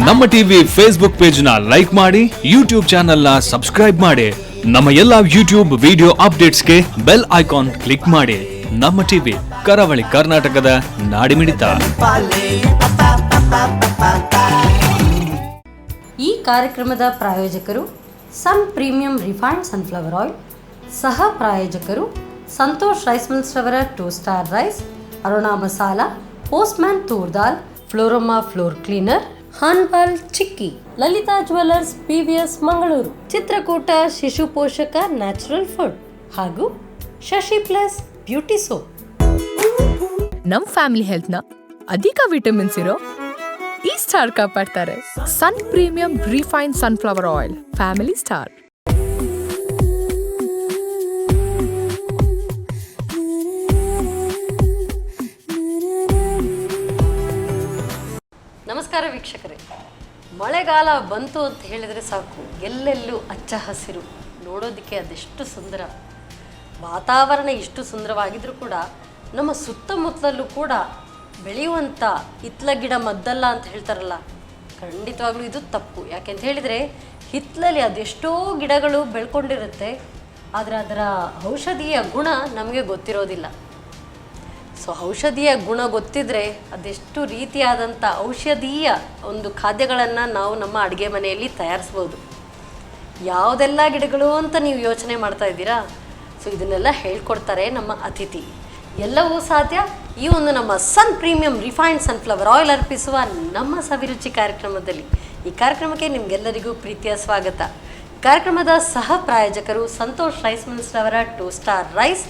ನಮ್ಮ TV Facebook page ನ like ಮಾಡಿ, ಯೂಟ್ಯೂಬ್ ಚಾನೆಲ್ ನ ಸಬ್ಸ್ಕ್ರೈಬ್ ಮಾಡಿ. ನಮ್ಮ ಎಲ್ಲಾ ಯೂಟ್ಯೂಬ್ ವಿಡಿಯೋ ಅಪ್ಡೇಟ್ಸ್ಗೆ ಬೆಲ್ ಐಕಾನ್ ಕ್ಲಿಕ್ ಮಾಡಿ. ನಮ್ಮ ಟಿವಿ ಕರಾವಳಿ ಕರ್ನಾಟಕದ ನಾಡಿಮಿಡಿತ. ಈ ಕಾರ್ಯಕ್ರಮದ ಪ್ರಾಯೋಜಕರು Sun premium refined sunflower oil, ಸಹ ಪ್ರಾಯೋಜಕರು ಸಂತೋಷ್ ರೈಸ್ ಮಿಲ್ಸ್ ರವರ 2 star rice, Aruna masala, Postman toor dal, Florama floor cleaner, ಹಾನ್ಪಾಲ್ ಚಿಕ್ಕಿ, ಲಲಿತಾ ಜ್ಯುವೆಲ್ಲರ್ಸ್ PVS ಮಂಗಳೂರು, ಚಿತ್ರಕೂಟ ಶಿಶು ಪೋಷಕ ನ್ಯಾಚುರಲ್ ಫುಡ್ ಹಾಗೂ ಶಶಿ ಪ್ಲಸ್ ಬ್ಯೂಟಿ ಸೋಪ್. ನಮ್ ಫ್ಯಾಮಿಲಿ ಹೆಲ್ತ್ ನ ಅಧಿಕ ವಿಟಮಿನ್ಸ್ ಇರೋ ಈ ಸ್ಟಾರ್ ಕಾಪಾಡ್ತಾರೆ. Sun premium refine sunflower oil, family star. ನಮಸ್ಕಾರ ವೀಕ್ಷಕರೇ, ಮಳೆಗಾಲ ಬಂತು ಅಂತ ಹೇಳಿದರೆ ಸಾಕು, ಎಲ್ಲೆಲ್ಲೂ ಹಚ್ಚ ಹಸಿರು, ನೋಡೋದಕ್ಕೆ ಅದೆಷ್ಟು ಸುಂದರ. ವಾತಾವರಣ ಇಷ್ಟು ಸುಂದರವಾಗಿದ್ರೂ ಕೂಡ ನಮ್ಮ ಸುತ್ತಮುತ್ತಲೂ ಕೂಡ ಬೆಳೆಯುವಂಥ ಹಿತ್ತಲ ಗಿಡ ಮದ್ದಲ್ಲ ಅಂತ ಹೇಳ್ತಾರಲ್ಲ, ಖಂಡಿತವಾಗ್ಲೂ ಇದು ತಪ್ಪು. ಯಾಕೆಂತ ಹೇಳಿದರೆ ಹಿತ್ತಲಲ್ಲಿ ಅದೆಷ್ಟೋ ಗಿಡಗಳು ಬೆಳ್ಕೊಂಡಿರುತ್ತೆ, ಆದರೆ ಅದರ ಔಷಧೀಯ ಗುಣ ನಮಗೆ ಗೊತ್ತಿರೋದಿಲ್ಲ. ಸೊ ಔಷಧೀಯ ಗುಣ ಗೊತ್ತಿದ್ರೆ ಅದೆಷ್ಟು ರೀತಿಯಾದಂಥ ಔಷಧೀಯ ಒಂದು ಖಾದ್ಯಗಳನ್ನು ನಾವು ನಮ್ಮ ಅಡುಗೆ ಮನೆಯಲ್ಲಿ ತಯಾರಿಸ್ಬೋದು. ಯಾವುದೆಲ್ಲ ಗಿಡಗಳು ಅಂತ ನೀವು ಯೋಚನೆ ಮಾಡ್ತಾ ಇದ್ದೀರಾ? ಸೊ ಇದನ್ನೆಲ್ಲ ಹೇಳ್ಕೊಡ್ತಾರೆ ನಮ್ಮ ಅತಿಥಿ. ಎಲ್ಲವೂ ಸಾಧ್ಯ ಈ ಒಂದು ನಮ್ಮ ಸನ್ ಪ್ರೀಮಿಯಂ ರಿಫೈನ್ಡ್ ಸನ್ಫ್ಲವರ್ ಆಯಿಲ್ ಅರ್ಪಿಸುವ ನಮ್ಮ ಸವಿರುಚಿ ಕಾರ್ಯಕ್ರಮದಲ್ಲಿ. ಈ ಕಾರ್ಯಕ್ರಮಕ್ಕೆ ನಿಮಗೆಲ್ಲರಿಗೂ ಪ್ರೀತಿಯ ಸ್ವಾಗತ. ಕಾರ್ಯಕ್ರಮದ ಸಹ ಪ್ರಾಯೋಜಕರು ಸಂತೋಷ್ ರೈಸ್ ಮಿಲ್ಸ್ ರವರ 2 star rice,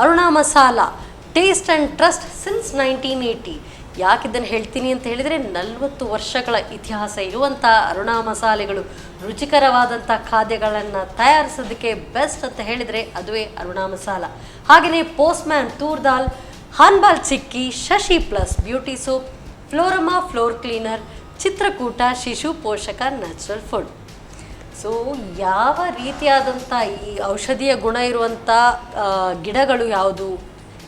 Aruna masala, taste and trust since 1980. ಯಾಕಿದ್ದನ್ನು ಹೇಳ್ತೀನಿ ಅಂತ ಹೇಳಿದರೆ 40 ವರ್ಷಗಳ ಇತಿಹಾಸ ಇರುವಂಥ ಅರುಣಾ ಮಸಾಲೆಗಳು ರುಚಿಕರವಾದಂಥ ಖಾದ್ಯಗಳನ್ನು ತಯಾರಿಸೋದಕ್ಕೆ ಬೆಸ್ಟ್ ಅಂತ ಹೇಳಿದರೆ ಅದುವೇ ಅರುಣಾ ಮಸಾಲ. ಹಾಗೆಯೇ ಪೋಸ್ಟ್ಮ್ಯಾನ್ ತೂರ್ ದಾಲ್, ಹಾನ್ಬಾಲ್ chikki, Shashi plus beauty soap, Florama floor cleaner, Chitrakoota ಶಿಶು ಪೋಷಕ ನ್ಯಾಚುರಲ್ ಫುಡ್. ಸೊ ಯಾವ ರೀತಿಯಾದಂಥ ಈ ಔಷಧೀಯ ಗುಣ ಇರುವಂಥ ಗಿಡಗಳು ಯಾವುದು,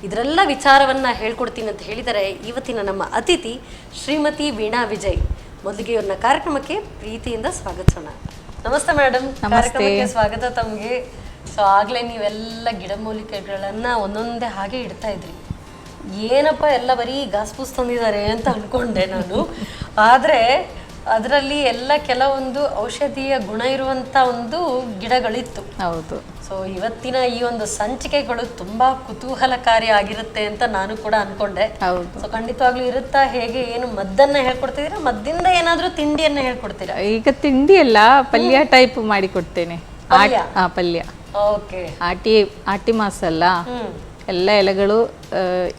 ಇದರೆಲ್ಲ ವಿಚಾರವನ್ನು ಹೇಳ್ಕೊಡ್ತೀನಿ ಅಂತ ಹೇಳಿದರೆ ಇವತ್ತಿನ ನಮ್ಮ ಅತಿಥಿ ಶ್ರೀಮತಿ ವೀಣಾ ವಿಜಯ್. ಮೊದಲಿಗೆ ಇವ್ರನ್ನ ಕಾರ್ಯಕ್ರಮಕ್ಕೆ ಪ್ರೀತಿಯಿಂದ ಸ್ವಾಗತಿಸೋಣ. ನಮಸ್ತೆ ಮೇಡಮ್, ಕಾರ್ಯಕ್ರಮಕ್ಕೆ ಸ್ವಾಗತ ತಮಗೆ. ಸೊ ಆಗಲೇ ನೀವೆಲ್ಲ ಗಿಡಮೂಲಿಕೆಗಳನ್ನು ಒಂದೊಂದೇ ಹಾಗೆ ಇಡ್ತಾ ಇದ್ರಿ. ಏನಪ್ಪ ಎಲ್ಲ ಬರೀ ಗಾಸ್ಪೂಸ್ ತಂದಿದ್ದಾರೆ ಅಂತ ಅಂದ್ಕೊಂಡೆ ನಾನು. ಆದರೆ ಅದರಲ್ಲಿ ಎಲ್ಲ ಕೆಲವೊಂದು ಔಷಧೀಯ ಗುಣ ಇರುವಂಥ ಒಂದು ಗಿಡಗಳಿತ್ತು. ಹೌದು. ಸೊ ಇವತ್ತಿನ ಈ ಒಂದು ಸಂಚಿಕೆಗಳು ತುಂಬಾ ಕುತೂಹಲಕಾರಿ ಆಗಿರುತ್ತೆ ಅಂತ ನಾನು ಕೂಡ ಅನ್ಕೊಂಡೆ. ಸೊ ಖಂಡಿತವಾಗ್ಲೂ ಇರುತ್ತಾ? ಹೇಗೆ, ಏನು ಮದ್ದನ್ನ ಹೇಳ್ಕೊಡ್ತಿದ್ದೀರಾ, ಮದ್ದಿಂದ ಏನಾದ್ರೂ ತಿಂಡಿಯನ್ನ ಹೇಳ್ಕೊಡ್ತೀರಾ? ಈಗ ತಿಂಡಿ ಎಲ್ಲ ಪಲ್ಯ ಟೈಪ್ ಮಾಡಿ ಕೊಡ್ತೇನೆ. ಪಲ್ಯ. ಓಕೆ. ಆಟಿ ಮಸಾಲ ಎಲ್ಲ ಎಲೆಗಳು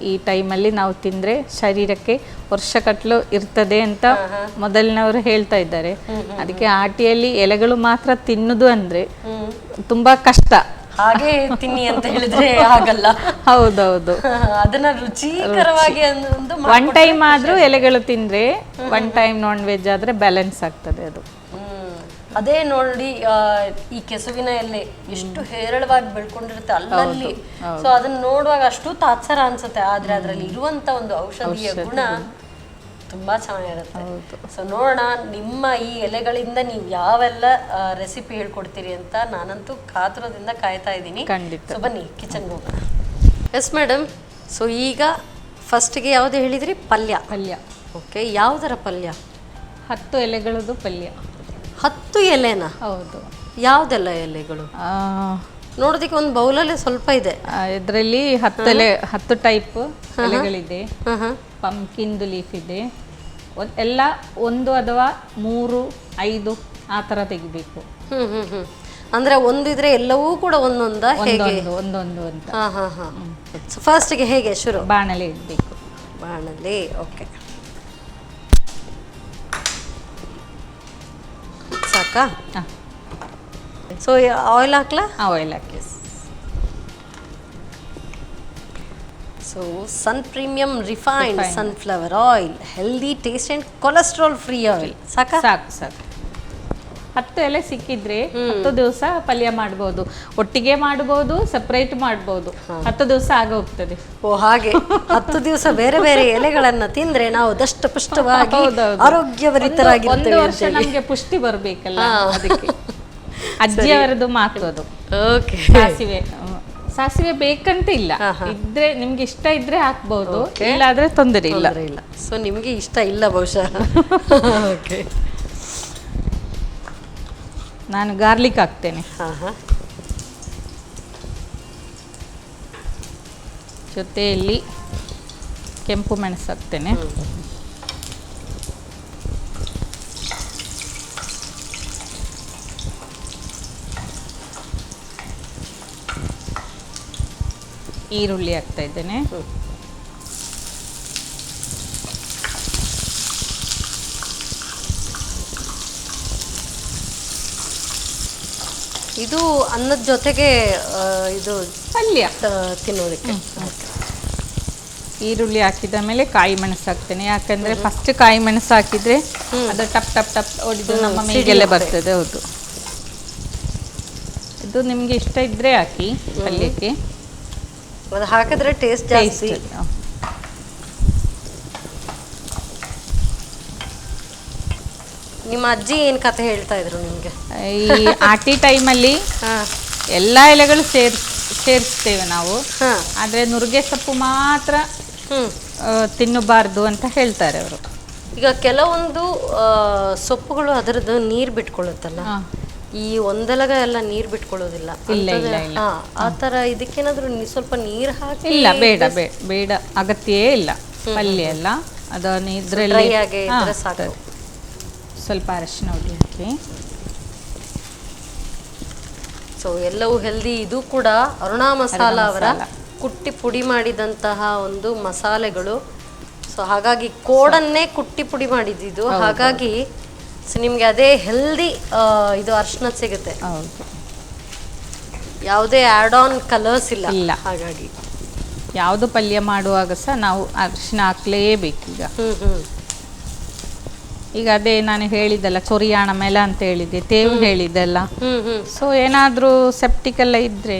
ಈ ಟೈಮಲ್ಲಿ ನಾವು ತಿಂದ್ರೆ ಶರೀರಕ್ಕೆ ವರ್ಷಗಟ್ಟಲು ಇರ್ತದೆ ಅಂತ ಮೊದಲಿನವರು ಹೇಳ್ತಾ ಇದ್ದಾರೆ. ಅದಕ್ಕೆ ಆಟಿಯಲ್ಲಿ ಎಲೆಗಳು ಮಾತ್ರ ತಿನ್ನುದು ಅಂದ್ರೆ ತುಂಬಾ ಕಷ್ಟ. ಹಾಗೆ ತಿನ್ನಿ ಅಂತ ಹೇಳಿದ್ರೆ ಆಗಲ್ಲ. ಹೌದೌದು. ಅದನ್ನ ರುಚಿಕರವಾಗಿ ಒನ್ ಟೈಮ್ ಆದ್ರೂ ಎಲೆಗಳು ತಿಂದ್ರೆ, ಒನ್ ಟೈಮ್ ನಾನ್ ವೆಜ್ ಆದ್ರೆ ಬ್ಯಾಲೆನ್ಸ್ ಆಗ್ತದೆ ಅದು. ಅದೇ ನೋಡಿ, ಈ ಕೆಸುವಿನ ಎಲೆ ಎಷ್ಟು ಹೇರಳವಾಗಿ ಬೆಳ್ಕೊಂಡಿರುತ್ತೆ ಅಲ್ಲಲ್ಲಿ. ಸೊ ಅದನ್ನ ನೋಡುವಾಗ ಅಷ್ಟು ತಾತ್ಸರ ಅನ್ಸುತ್ತೆ, ಆದ್ರೆ ಅದರಲ್ಲಿ ಇರುವಂತ ಒಂದು ಔಷಧೀಯ ಗುಣ ತುಂಬಾ ಚೆನ್ನಾಗಿರುತ್ತೆ. ಸೊ ನೋಡೋಣ, ನಿಮ್ಮ ಈ ಎಲೆಗಳಿಂದ ನೀವು ಯಾವೆಲ್ಲ ರೆಸಿಪಿ ಹೇಳ್ಕೊಡ್ತೀರಿ ಅಂತ ನಾನಂತೂ ಕಾತುರದಿಂದ ಕಾಯ್ತಾ ಇದ್ದೀನಿ. ಸೊ ಬನ್ನಿ ಕಿಚನ್ಗೆ ಹೋಗೋಣ. S madam. ಸೊ ಈಗ ಫಸ್ಟ್ಗೆ ಯಾವ್ದು ಹೇಳಿದ್ರಿ? ಪಲ್ಯ. ಓಕೆ, ಯಾವುದರ ಪಲ್ಯ? 10 ಎಲೆಗಳದ್ದು ಪಲ್ಯ. 10 ಎಲೆನಾ? ಹೌದು. ಯಾವುದೆಲ್ಲ ಎಲೆಗಳು? ನೋಡೋದಕ್ಕೆ ಒಂದು ಬೌಲಲ್ಲಿ ಸ್ವಲ್ಪ ಇದೆ. ಇದರಲ್ಲಿ 10 ಟೈಪ್ ಎಲೆಗಳಿದೆ. ಪಂಪ್ಕಿನ್ದು ಲೀಫ್ ಇದೆ. ಎಲ್ಲ 1 ಅಥವಾ 3, 5 ಆ ಥರ ತೆಗಿಬೇಕು. ಅಂದ್ರೆ ಒಂದಿದ್ರೆ ಎಲ್ಲವೂ ಕೂಡ ಒಂದೊಂದ? ಒಂದೊಂದು ಅಂತ. ಸೊ ಫಸ್ಟ್ಗೆ ಹೇಗೆ ಶುರು? ಬಾಣಲೆ ಇಡಬೇಕು. ಬಾಣಲೆ. ಓಕೆ, ಸಾಕಾ? ಸೊ ಆಯಿಲ್ ಹಾಕ್ಲಾ? ಆಯಿಲ್ ಹಾಕಿ. So Sun premium refined sunflower oil, healthy, taste and cholesterol free oil. ಸಾಕಾ? ಸಾಕು. 10 ಎಲೆ ಸಿಕ್ಕಿದ್ರೆ 10 ದಿವಸ ಪಲ್ಯ ಮಾಡ್ಬೋದು, ಒಟ್ಟಿಗೆ ಮಾಡ್ಬೋದು, ಸಪರೇಟ್ ಮಾಡ್ಬೋದು, 10 ದಿವಸ ಆಗ ಹೋಗ್ತದೆ. ಓ ಹಾಗೆ 10 ದಿವಸ ಬೇರೆ ಬೇರೆ ಎಲೆಗಳನ್ನ ತಿಂದ್ರೆ ನಾವು ದಷ್ಟಪುಷ್ಟವಾಗಿ ಆರೋಗ್ಯಭರಿತರಾಗಿರ್ತೇವೆ. 1 ವರ್ಷ ನಮ್ಗೆ ಪುಷ್ಟಿ ಬರ್ಬೇಕಲ್ಲ, ಅದಕ್ಕೆ ಅಜ್ಜಿಯವರದ್ದು ಮಾತು ಅದು. ಓಕೆ. ಸಾಸಿವೆ ಬೇಕಂತ ಇಲ್ಲ, ಇದ್ರೆ ನಿಮ್ಗೆ ಇಷ್ಟ ಇದ್ರೆ ಹಾಕ್ಬಹುದು, ಇಲ್ಲಾದ್ರೆ ತೊಂದರೆ ಇಲ್ಲ. ಸೊ ನಿಮ್ಗೆ ಇಷ್ಟ ಇಲ್ಲ ಬಹುಶಃ. ಓಕೆ. ನಾನು ಗಾರ್ಲಿಕ್ ಹಾಕ್ತೇನೆ, ಜೊತೆಯಲ್ಲಿ ಕೆಂಪು ಮೆಣಸು ಹಾಕ್ತೇನೆ. ಈರುಳ್ಳಿ ಹಾಕ್ತಾ ಇದ್ದೇನೆ. ಇದು ಅನ್ನದ ಜೊತೆಗೆ ಇದು ಪಲ್ಯ ತಿನ್ನೋದಕ್ಕೆ. ಈರುಳ್ಳಿ ಹಾಕಿದ ಮೇಲೆ ಕಾಯಿ ಮೆಣಸು ಹಾಕ್ತೇನೆ, ಯಾಕಂದ್ರೆ ಫಸ್ಟ್ ಕಾಯಿ ಮೆಣಸು ಹಾಕಿದ್ರೆ ಅದು ಟಪ್ ಟಪ್ ಟಪ್ ಹೊಡಿದು ನಮ್ಮ ಮೈಗೆಲ್ಲ ಬರ್ತದೆ. ಹೌದು, ಇದು ನಿಮ್ಗೆ ಇಷ್ಟ ಇದ್ರೆ ಹಾಕಿ ಪಲ್ಯಕ್ಕೆ, ಅದು ಹಾಕಿದ್ರೆ ಟೇಸ್ಟ್ ಜಾಸ್ತಿ. ನಿಮ್ಮ ಅಜ್ಜಿ ಏನ್ ಕತೆ ಹೇಳ್ತಾ ಇದ್ರು ನಿಮ್ಗೆ? ಈ ಆಟಿ ಟೈಮಲ್ಲಿ ಎಲ್ಲ ಎಲೆಗಳು ಸೇರಿಸ್ತೇವೆ ನಾವು, ಆದ್ರೆ ನುಗ್ಗೆ ಸೊಪ್ಪು ಮಾತ್ರ ತಿನ್ನಬಾರ್ದು ಅಂತ ಹೇಳ್ತಾರೆ ಅವರು. ಈಗ ಕೆಲವೊಂದು ಸೊಪ್ಪುಗಳು ಅದರದ್ದು ನೀರ್ ಬಿಟ್ಕೊಳ್ಳುತ್ತಲ್ಲ, ಈ ಒಂದೆಲಗ ಎಲ್ಲ ನೀರ್ ಬಿಟ್ಕೊಳ್ಳೋದಿಲ್ಲ. ಆ ತರ ಇದಕ್ಕೇನಾದ್ರೂ ಸ್ವಲ್ಪ ನೀರ್ ಹಾಕಿ? ಇಲ್ಲ, ಬೇಡ ಬೇಡ, ಅಗತ್ಯವೇ ಇಲ್ಲ. ಪಲ್ಯ ಎಲ್ಲ ಅದನ್ನ ಇದ್ರಲ್ಲಿ ಸಾಕು. ಸ್ವಲ್ಪ ಅರಶಿನ ಹಾಕಿ. ಸೊ ಎಲ್ಲವೂ ಹೆಲ್ದಿ. ಇದು ಕೂಡ ಅರುಣಾ ಮಸಾಲ ಅವರ ಕುಟ್ಟಿ ಪುಡಿ ಮಾಡಿದಂತಹ ಒಂದು ಮಸಾಲೆಗಳು. ಸೊ ಹಾಗಾಗಿ ಕೋಡನ್ನೇ ಕುಟ್ಟಿ ಪುಡಿ ಮಾಡಿದ್ದು, ಹಾಗಾಗಿ ನಿಮ್ಗೆ ಅದೇ ಹೆಲ್ದಿ ಇದು ಅರ್ಶಿನ ಸಿಗುತ್ತೆ. ಯಾವುದೇ ಆಡ್ ಆನ್ ಕಲರ್ಸ್ ಇಲ್ಲ. ಹಾಗಾಗಿ ಯಾವುದು ಪಲ್ಯ ಮಾಡುವಾಗ ಸಹ ನಾವು ಅರಿಶಿನ ಹಾಕ್ಲೇಬೇಕು. ಈಗ ಅದೇ ನಾನು ಹೇಳಿದ್ದಲ್ಲ, ಚೊರಿಯಾಣ ಮೆಲ ಅಂತ ಹೇಳಿದ್ದೆ, ತೇವು ಹೇಳಿದ್ದಲ್ಲ. ಸೊ ಏನಾದ್ರೂ ಸೆಪ್ಟಿಕ್ ಎಲ್ಲ ಇದ್ರೆ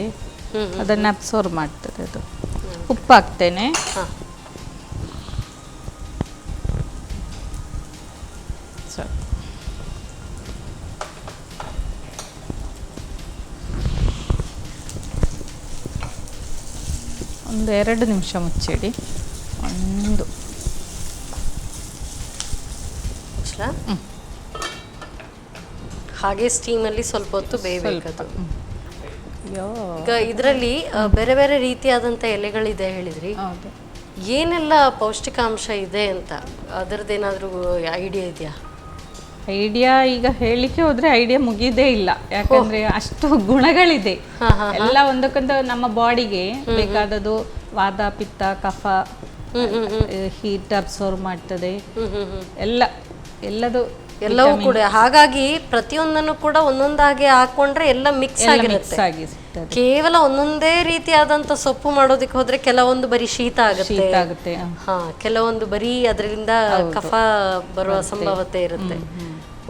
ಅದನ್ನ ಅಬ್ಸರ್ವ್ ಮಾಡ್ತದೆ ಅದು. ಉಪ್ಪು ಹಾಕ್ತೇನೆ. ಒಂದು 2 ನಿಮಿಷ ಮುಚ್ಚಿಡಿ. ಹಾಗೆ ಸ್ಟೀಮ್ ಅಲ್ಲಿ ಸ್ವಲ್ಪ ಹೊತ್ತು ಬೇಯಬೇಕದು. ಈಗ ಇದರಲ್ಲಿ ಬೇರೆ ಬೇರೆ ರೀತಿಯಾದಂತ ಎಲೆಗಳಿದೆ ಹೇಳಿದ್ರಿ, ಏನೆಲ್ಲ ಪೌಷ್ಟಿಕಾಂಶ ಇದೆ ಅಂತ ಅದರದ್ದೇನಾದ್ರೂ ಐಡಿಯಾ ಇದೆಯಾ? ಐಡಿಯಾ ಈಗ ಹೇಳಿಕೆ ಹೋದ್ರೆ ಐಡಿಯಾ ಮುಗಿದೇ ಇಲ್ಲ, ಯಾಕಂದ್ರೆ ಅಷ್ಟು ಗುಣಗಳಿದೆ ಎಲ್ಲ. ಒಂದಕ್ಕೊಂದು ನಮ್ಮ ಬಾಡಿಗೆ ಬೇಕಾದದು ವಾತ ಪಿತ್ತ ಕಫ ಹೀಟ್ ಅಬ್ಸರ್ವ್ ಮಾಡ್ತದೆ, ಎಲ್ಲವೂ ಕೂಡ. ಹಾಗಾಗಿ ಪ್ರತಿಯೊಂದನ್ನು ಕೂಡ ಒಂದೊಂದಾಗಿ ಹಾಕೊಂಡ್ರೆ ಎಲ್ಲ ಮಿಕ್ಸ್ ಆಗಿ ಕೇವಲ ಒಂದೊಂದೇ ರೀತಿಯಾದಂತ ಸೊಪ್ಪು ಮಾಡೋದಕ್ಕೆ ಹೋದ್ರೆ ಕೆಲವೊಂದು ಬರೀ ಶೀತ ಆಗುತ್ತೆ, ಕೆಲವೊಂದು ಬರೀ ಅದರಿಂದ ಕಫ ಬರುವ ಸಂಭವತೆ ಇರುತ್ತೆ.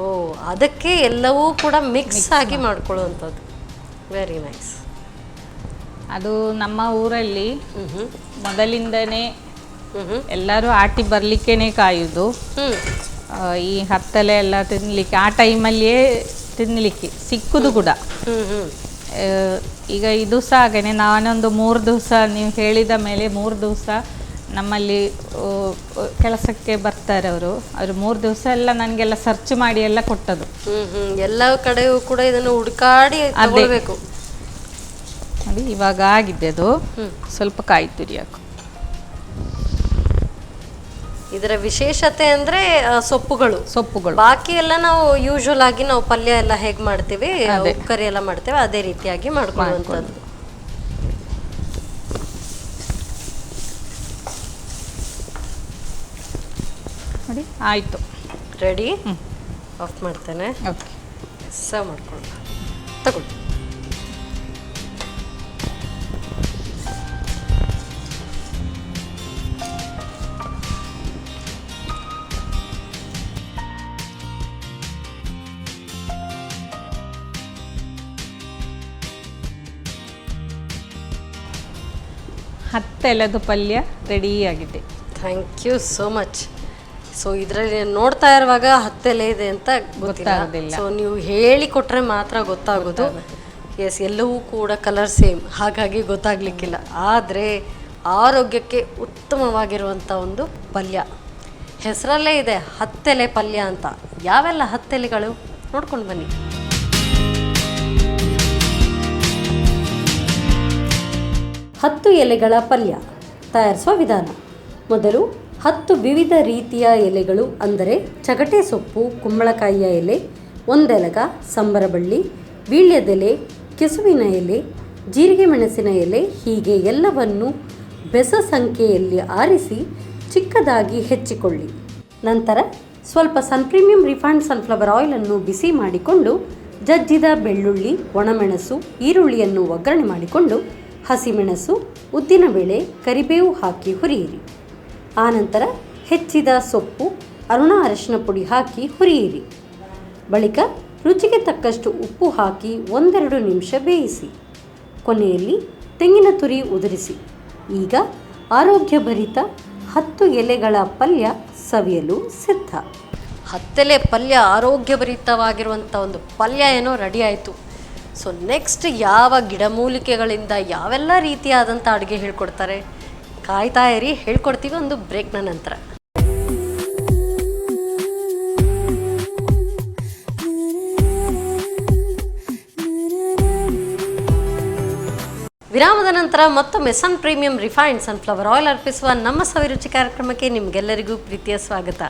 ಓ, ಅದಕ್ಕೆ ಎಲ್ಲವೂ ಕೂಡ ಮಿಕ್ಸ್ ಆಗಿ ಮಾಡ್ಕೊಳ್ಳುವಂಥದ್ದು. Very nice. ಅದು ನಮ್ಮ ಊರಲ್ಲಿ ಮೊದಲಿಂದನೇ ಎಲ್ಲರೂ ಆಟಿ ಬರ್ಲಿಕ್ಕೇನೆ ಕಾಯುದು. ಈ ಹತ್ತಲೆ ಎಲ್ಲ ತಿನ್ಲಿಕ್ಕೆ ಆ ಟೈಮಲ್ಲಿಯೇ ತಿನ್ಲಿಕ್ಕೆ ಸಿಕ್ಕುದು ಕೂಡ. ಈಗ ಇದು ಸಹ ಹಾಗೇನೆ, ನಾನೊಂದು 3 ದಿವಸ ನೀವು ಹೇಳಿದ ಮೇಲೆ 3 ದಿವಸ ನಮ್ಮಲ್ಲಿ ಕೆಲಸಕ್ಕೆ ಬರ್ತಾರೆ ಅವರು 3 ದಿವಸ ಎಲ್ಲ ನನಗೆಲ್ಲ ಸರ್ಚ್ ಮಾಡಿ ಎಲ್ಲ ಕೊಟ್ಟದು. ಎಲ್ಲ ಕಡೆಯೂ ಕೂಡ ಇದನ್ನು ಹುಡುಕಾಡಿ ತಗೊಳ್ಬೇಕು. ನೋಡಿ ಇವಾಗ ಆಗಿದೆ ಅದು. ಸ್ವಲ್ಪ ಕಾಯಿ ತುರಿ ಹಾಕು. ಇದರ ವಿಶೇಷತೆ ಅಂದ್ರೆ ಸೊಪ್ಪುಗಳು. ಬಾಕಿ ಎಲ್ಲ ನಾವು ಯೂಶುವಲ್ ಆಗಿ ನಾವು ಪಲ್ಯ ಎಲ್ಲ ಹೇಗ್ ಮಾಡ್ತೀವಿ, ಕರಿ ಎಲ್ಲ ಮಾಡ್ತೇವೆ, ಅದೇ ರೀತಿಯಾಗಿ ಮಾಡ್ಕೊಳ್ಳುವಂಥದ್ದು. ನೋಡಿ ಆಯ್ತು, ರೆಡಿ. ಆಫ್ ಮಾಡ್ತೇನೆ. ಸರ್ವ್ ಮಾಡ್ಕೊಳ್ಳೋಣ. ತಗೊಳ್ಳಿ. 10 ಎಲೆದು ಪಲ್ಯ ರೆಡಿಯಾಗಿದೆ. Thank you so much. So ಇದರಲ್ಲಿ ನೋಡ್ತಾ ಇರುವಾಗ 10 ಎಲೆ ಇದೆ ಅಂತ ಗೊತ್ತಾಗೋದಿಲ್ಲ. ಸೊ ನೀವು ಹೇಳಿಕೊಟ್ರೆ ಮಾತ್ರ ಗೊತ್ತಾಗೋದು. ಎಸ್, ಎಲ್ಲವೂ ಕೂಡ ಕಲರ್ ಸೇಮ್, ಹಾಗಾಗಿ ಗೊತ್ತಾಗ್ಲಿಕ್ಕಿಲ್ಲ. ಆದರೆ ಆರೋಗ್ಯಕ್ಕೆ ಉತ್ತಮವಾಗಿರುವಂಥ ಒಂದು ಪಲ್ಯ. ಹೆಸರಲ್ಲೇ ಇದೆ 10 ಎಲೆ ಪಲ್ಯ ಅಂತ. ಯಾವೆಲ್ಲ 10 ಎಲೆಗಳು ನೋಡ್ಕೊಂಡು ಬನ್ನಿ. ಹತ್ತು ಎಲೆಗಳ ಪಲ್ಯ ತಯಾರಿಸುವ ವಿಧಾನ. ಮೊದಲು 10 ವಿವಿಧ ರೀತಿಯ ಎಲೆಗಳು ಅಂದರೆ ಚಗಟೆ ಸೊಪ್ಪು, ಕುಂಬಳಕಾಯಿಯ ಎಲೆ, ಒಂದೆಲಗ, ಸಂಬರಬಳ್ಳಿ, ವೀಳ್ಯದೆಲೆ, ಕೆಸುವಿನ ಎಲೆ, ಜೀರಿಗೆ ಮೆಣಸಿನ ಎಲೆ, ಹೀಗೆ ಎಲ್ಲವನ್ನು ಬೆಸ ಸಂಖ್ಯೆಯಲ್ಲಿ ಆರಿಸಿ ಚಿಕ್ಕದಾಗಿ ಹೆಚ್ಚಿಕೊಳ್ಳಿ. ನಂತರ ಸ್ವಲ್ಪ ಪ್ರೀಮಿಯಂ ರಿಫೈನ್ಡ್ ಸನ್ಫ್ಲವರ್ ಆಯಿಲನ್ನು ಬಿಸಿ ಮಾಡಿಕೊಂಡು ಜಜ್ಜಿದ ಬೆಳ್ಳುಳ್ಳಿ, ಒಣಮೆಣಸು, ಈರುಳ್ಳಿಯನ್ನು ಒಗ್ಗರಣೆ ಮಾಡಿಕೊಂಡು ಹಸಿಮೆಣಸು, ಉದ್ದಿನಬೇಳೆ, ಕರಿಬೇವು ಹಾಕಿ ಹುರಿಯಿರಿ. ಆನಂತರ ಹೆಚ್ಚಿದ ಸೊಪ್ಪು, ಅರಿಶಿನ ಪುಡಿ ಹಾಕಿ ಹುರಿಯಿರಿ. ಬಳಿಕ ರುಚಿಗೆ ತಕ್ಕಷ್ಟು ಉಪ್ಪು ಹಾಕಿ 1-2 ನಿಮಿಷ ಬೇಯಿಸಿ. ಕೊನೆಯಲ್ಲಿ ತೆಂಗಿನ ತುರಿ ಉದುರಿಸಿ. ಈಗ ಆರೋಗ್ಯಭರಿತ 10 ಎಲೆಗಳ ಪಲ್ಯ ಸವಿಯಲು ಸಿದ್ಧ. 10 ಎಲೆ ಪಲ್ಯ ಆರೋಗ್ಯಭರಿತವಾಗಿರುವಂಥ ಒಂದು ಪಲ್ಯ ಏನೋ ರೆಡಿ ಆಯಿತು. ಸೊ ನೆಕ್ಸ್ಟ್ ಯಾವ ಗಿಡಮೂಲಿಕೆಗಳಿಂದ ಯಾವೆಲ್ಲ ರೀತಿಯಾದಂಥ ಅಡುಗೆ ಹೇಳ್ಕೊಡ್ತಾರೆ, ಕಾಯ್ತಾ ಇರಿ, ಹೇಳ್ಕೊಡ್ತೀವಿ ಒಂದು ಬ್ರೇಕ್ನ ನಂತರ. ವಿರಾಮದ ನಂತರ ಮತ್ತೊಮ್ಮೆ ಸನ್ ಪ್ರೀಮಿಯಂ ರಿಫೈನ್ಡ್ ಸನ್ಫ್ಲವರ್ ಆಯಿಲ್ ಅರ್ಪಿಸುವ ನಮ್ಮ ಸವಿರುಚಿ ಕಾರ್ಯಕ್ರಮಕ್ಕೆ ನಿಮಗೆಲ್ಲರಿಗೂ ಪ್ರೀತಿಯ ಸ್ವಾಗತ.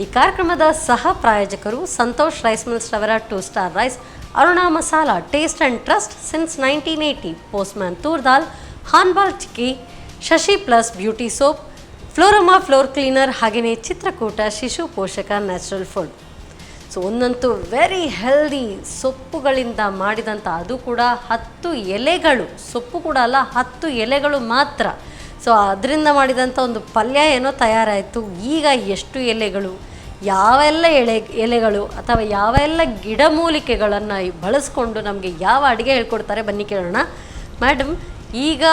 ಈ ಕಾರ್ಯಕ್ರಮದ ಸಹ ಪ್ರಾಯೋಜಕರು ಸಂತೋಷ್ ರೈಸ್ ಮಿಲ್ಸ್ ರವರ 2 star rice, Aruna masala, taste and trust since 1980, Postman toor dal, ಹಾನ್ಬಾಲ್ chikki, Shashi plus beauty soap, Florama floor cleaner, ಹಾಗೆಯೇ ಚಿತ್ರಕೂಟ ಶಿಶು ಪೋಷಕ ನ್ಯಾಚುರಲ್ ಫುಡ್. ಸೊ ಒಂದಂತೂ ವೆರಿ ಹೆಲ್ದಿ ಸೊಪ್ಪುಗಳಿಂದ ಮಾಡಿದಂಥ, ಅದು ಕೂಡ 10 ಎಲೆಗಳು, ಸೊಪ್ಪು ಕೂಡ ಅಲ್ಲ 10 ಎಲೆಗಳು ಮಾತ್ರ. ಸೊ ಅದರಿಂದ ಮಾಡಿದಂಥ ಒಂದು ಪಲ್ಯ ಏನೋ ತಯಾರಾಯಿತು. ಈಗ ಎಷ್ಟು ಎಲೆಗಳು, ಯಾವೆಲ್ಲ ಎಲೆಗಳು ಅಥವಾ ಯಾವೆಲ್ಲ ಗಿಡಮೂಲಿಕೆಗಳನ್ನು ಬಳಸ್ಕೊಂಡು ನಮಗೆ ಯಾವ ಅಡುಗೆ ಹೇಳ್ಕೊಡ್ತಾರೆ ಬನ್ನಿ ಕೇಳೋಣ. ಮೇಡಮ್, ಈಗ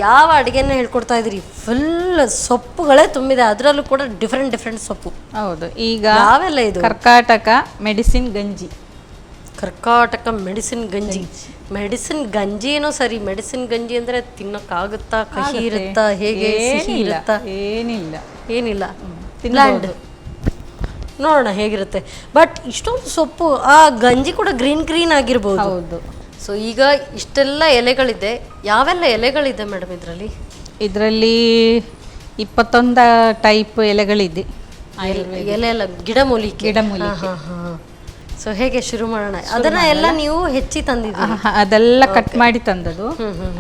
ಯಾವ ಅಡುಗೆನ ಹೇಳ್ಕೊಡ್ತಾ ಇದ್ದೀರಿ? ಫುಲ್ ಸೊಪ್ಪುಗಳೇ ತುಂಬಿದೆ, ಅದರಲ್ಲೂ ಕೂಡ ಡಿಫ್ರೆಂಟ್ ಸೊಪ್ಪು. ಹೌದು. ಈಗ ಯಾವೆಲ್ಲ ಇದು? ಕರ್ಕಾಟಕ ಮೆಡಿಸಿನ್ ಗಂಜಿ. ಕರ್ಕಾಟಕ ಮೆಡಿಸಿನ್ ಗಂಜಿ. ಮೆಡಿಸಿನ್ ಗಂಜಿ ಏನೋ ಸರಿ, ಮೆಡಿಸಿನ್ ಗಂಜಿ ಅಂದರೆ ತಿನ್ನೋಕ್ಕಾಗುತ್ತಾ? ಕಹಿ ಇರುತ್ತಾ? ಹೇಗೆ? ಸಿಹಿ ಇರುತ್ತಾ? ಏನಿಲ್ಲ ಬ್ಲ್ಯಾಂಡ್. ನೋಡೋಣ ಹೇಗಿರುತ್ತೆ. ಬಟ್ ಇಷ್ಟೊಂದು ಸೊಪ್ಪು, ಆ ಗಂಜಿ ಕೂಡ ಗ್ರೀನ್ ಆಗಿರ್ಬೋದು. ಹೌದು. ಸೊ ಈಗ ಇಷ್ಟೆಲ್ಲ ಎಲೆಗಳಿದೆ, ಯಾವೆಲ್ಲ ಎಲೆಗಳಿದೆ ಮೇಡಮ್ ಇದರಲ್ಲಿ? 21 ಟೈಪ್ ಎಲೆಗಳಿದೆ. ಎಲೆ ಎಲ್ಲ ಗಿಡಮೂಲಿಕೆ. ಸೊ ಹೇಗೆ ಶುರು ಮಾಡೋಣ? ಅದನ್ನ ಎಲ್ಲ ನೀವು ಹೆಚ್ಚಿ ತಂದಿದ್ದೀರಿ? ಅದೆಲ್ಲ ಕಟ್ ಮಾಡಿ ತಂದದು.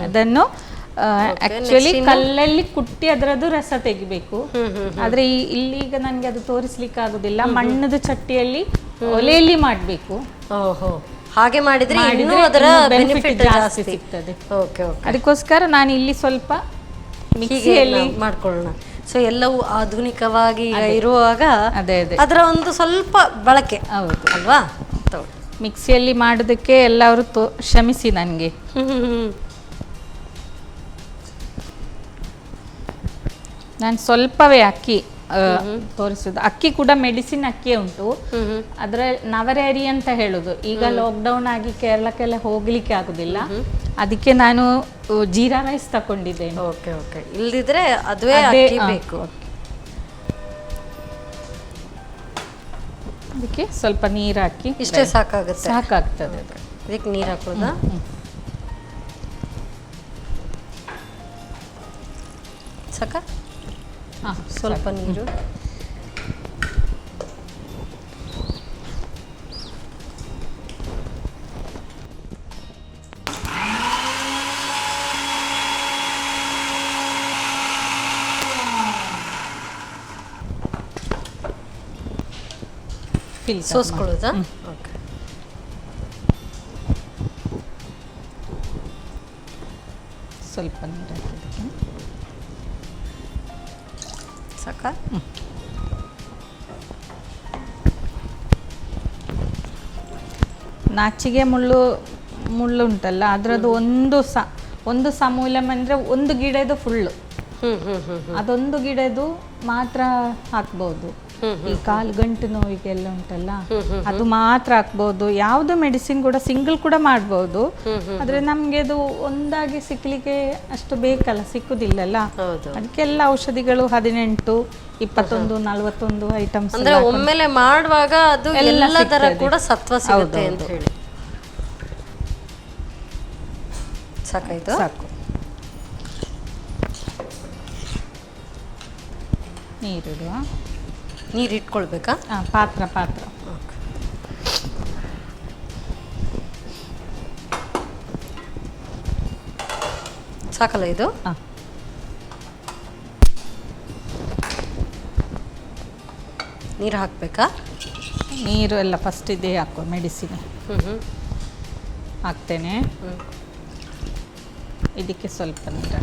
ಅದನ್ನು ಆಕ್ಚುಲಿ ಕಲ್ಲಲ್ಲಿ ಕುಟ್ಟಿ ಅದರದ್ದು ರಸ ತೆಗಿಬೇಕು. ಆದ್ರೆ ಇಲ್ಲೀಗ ನನಗೆ ಅದು ತೋರಿಸ್ಲಿಕ್ಕೆ ಆಗುದಿಲ್ಲ. ಮಣ್ಣದ ಚಟ್ಟಿಯಲ್ಲಿ ಒಲೆಯಲ್ಲಿ ಮಾಡಬೇಕು. ಓಹೋ, ಹಾಗೆ ಮಾಡಿದ್ರೆ ಇನ್ನೂ ಅದರ ಬೆನಿಫಿಟ್ ಜಾಸ್ತಿ ಸಿಗ್ತದೆ. Okay okay. ಅದಕ್ಕೋಸ್ಕರ ನಾನು ಇಲ್ಲಿ ಸ್ವಲ್ಪ ಮಿಕ್ಸಿಯಲ್ಲಿ ಮಾಡ್ಕೊಳ್ಳೋಣ. ಸೊ ಎಲ್ಲವೂ ಆಧುನಿಕವಾಗಿ ಇರುವಾಗ ಅದೇ ಅದರ ಒಂದು ಸ್ವಲ್ಪ ಬಳಕೆ. ಹೌದು ಅಲ್ವಾ? ಮಿಕ್ಸಿಯಲ್ಲಿ ಮಾಡೋದಕ್ಕೆ ಎಲ್ಲರೂ ಕ್ಷಮಿಸಿ ನನಗೆ. ನಾನು ಸ್ವಲ್ಪವೇ ಅಕ್ಕಿ ತೋರಿಸುದು. ಅಕ್ಕಿ ಕೂಡ ಮೆಡಿಸಿನ್ ಅಕ್ಕಿ ಉಂಟು. ಅದರ ನವರೇರಿ ಅಂತ ಹೇಳುದು. ಈಗ ಲಾಕ್ಡೌನ್ ಆಗಿ ಕೇರಳಕ್ಕೆಲ್ಲ ಹೋಗ್ಲಿಕ್ಕೆ ಆಗುದಿಲ್ಲ, ಅದಕ್ಕೆ ನಾನು ಜೀರಾ ರೈಸ್ ತಕೊಂಡಿದ್ದೇನೆ. Okay okay. ಇಲ್ದಿದ್ರೆ ಅದುವೇ ಅಕ್ಕಿ ಬೇಕು. ಅದಕ್ಕೆ ಸ್ವಲ್ಪ ನೀರು ಹಾಕಿ. ಇಷ್ಟೇ ಸಾಕಾಗುತ್ತೆ? ಸಾಕಾಗ್ತದೆ. ಇದಕ್ಕೆ ನೀರು ಹಾಕೋದಾ? ಸಾಕ? ಸ್ವಲ್ಪ ನೀರು. ಸೋಸ್ಕೊಳ್ಳೋದಾ? ಓಕೆ. ಸ್ವಲ್ಪ ನೀರು ಹಾಕಿದ್ದಕ್ಕೆ ಸಾಕ? ನಾಚಿಗೆ ಮುಳ್ಳು ಉಂಟಲ್ಲ, ಅದರದ್ದು ಒಂದು ಸಮೂಲಂ ಅಂದರೆ ಒಂದು ಗಿಡದು ಫುಲ್ಲು, ಹ್ಮ್ ಹ್ಮ್ ಹ್ಮ್ ಅದೊಂದು ಗಿಡದು ಮಾತ್ರ ಹಾಕ್ಬೋದು. ಈ ಕಾಲು ಗಂಟು ನೋವಿಗೆಲ್ಲ ಉಂಟಲ್ಲ ಅದು ಮಾತ್ರ ಹಾಕ್ಬೋದು. ಯಾವುದು ಮೆಡಿಸಿನ್ ಕೂಡ ಸಿಂಗಲ್ ಕೂಡ ಮಾಡ್ಬೋದು, ಆದ್ರೆ ನಮ್ಗೆ ಅದು ಒಂದಾಗಿ ಸಿಕ್ಲಿಕ್ಕೆ ಅಷ್ಟು ಬೇಕಲ್ಲ, ಸಿಕ್ಕುದಿಲ್ಲಲ್ಲ. ಹೌದು. ಅದಕ್ಕೆಲ್ಲ ಔಷಧಿಗಳು 18, 21, 41 ಐಟಮ್ಸ್ ಅಂದ್ರೆ ಒಮ್ಮೆಲೆ ಮಾಡುವಾಗ ಅದು ಎಲ್ಲದರ ಕೂಡ ಸತ್ವ ಸಿಗುತ್ತೆ ಅಂತ ಹೇಳಿ. ಸಾಕಾಯ್ತು. ಸಾಕು. ನೀರಿಡುವ. ನೀರು ಇಟ್ಕೊಳ್ಬೇಕಾ? ಪಾತ್ರ ಸಾಕಲ್ಲ ಇದು? ನೀರು ಹಾಕ್ಬೇಕಾ? ನೀರು ಎಲ್ಲ ಫಸ್ಟ್ ಇದೇ ಹಾಕುವ, ಮೆಡಿಸಿನ್ ಹಾಕ್ತೇನೆ. ಇದಕ್ಕೆ ಸ್ವಲ್ಪ ನೀರು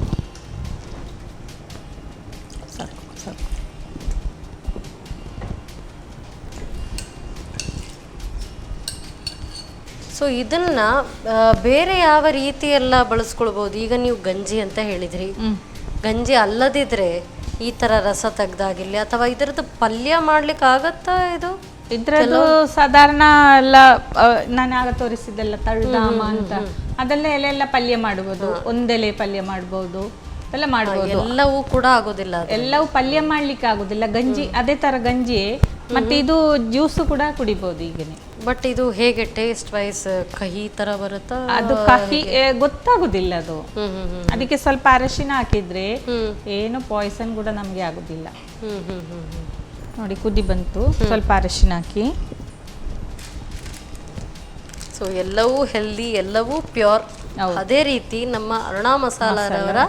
ಸಾಕು. ಸೊ ಇದನ್ನ ಬೇರೆ ಯಾವ ರೀತಿ ಎಲ್ಲ ಬಳಸ್ಕೊಳ್ಬಹುದು? ಈಗ ನೀವು ಗಂಜಿ ಅಂತ ಹೇಳಿದ್ರಿ, ಗಂಜಿ ಅಲ್ಲದಿದ್ರೆ ಈ ತರ ರಸ ತೆಗ್ದಾಗಿರ್ಲಿ ಅಥವಾ ಇದರದ್ದು ಪಲ್ಯ ಮಾಡ್ಲಿಕ್ಕೆ ಆಗತ್ತಾ? ಇದ್ರದ್ದು ಸಾಧಾರಣ ಎಲ್ಲ ನಾನು ಆಗ ತೋರಿಸಿದ್ದೆಲ್ಲ ತಳ್ದಾಮ ಅಂತ, ಅದೆಲ್ಲ ಎಲೆಲ್ಲ ಪಲ್ಯ ಮಾಡ್ಬೋದು, ಒಂದೆಲೆ ಪಲ್ಯ ಮಾಡ್ಬೋದು, ಎಲ್ಲ ಮಾಡ್ಬೋದು. ಎಲ್ಲವೂ ಕೂಡ ಆಗೋದಿಲ್ಲ, ಎಲ್ಲವೂ ಪಲ್ಯ ಮಾಡ್ಲಿಕ್ಕೆ ಆಗುದಿಲ್ಲ. ಗಂಜಿ ಅದೇ ತರ ಗಂಜಿ, ಮತ್ತೆ ಇದು ಜ್ಯೂಸು ಕೂಡ ಕುಡಿಬಹುದು ಈಗನೇ. ಬಟ್ ಇದು ಹೇಗೆ ಟೇಸ್ಟ್ ವೈಸ್ ಕಹಿ ತರ ಬರುತ್ತಾ? ಅದು ಕಹಿ ಗೊತ್ತಾಗುದಿಲ್ಲ ಅದು. ಅದಕ್ಕೆ ಸ್ವಲ್ಪ ಅರಶಿನ ಹಾಕಿದ್ರೆ ಏನು ಪಾಯ್ಸನ್ ಕೂಡ ನಮ್ಗೆ ಆಗುದಿಲ್ಲ. ನೋಡಿ ಕುದಿ ಬಂತು, ಸ್ವಲ್ಪ ಅರಶಿನ ಹಾಕಿ. ಸೊ ಎಲ್ಲವೂ ಹೆಲ್ದಿ, ಎಲ್ಲವೂ ಪ್ಯೂರ್. ಅದೇ ರೀತಿ ನಮ್ಮ ಅರುಣಾ ಮಸಾಲಾರವರ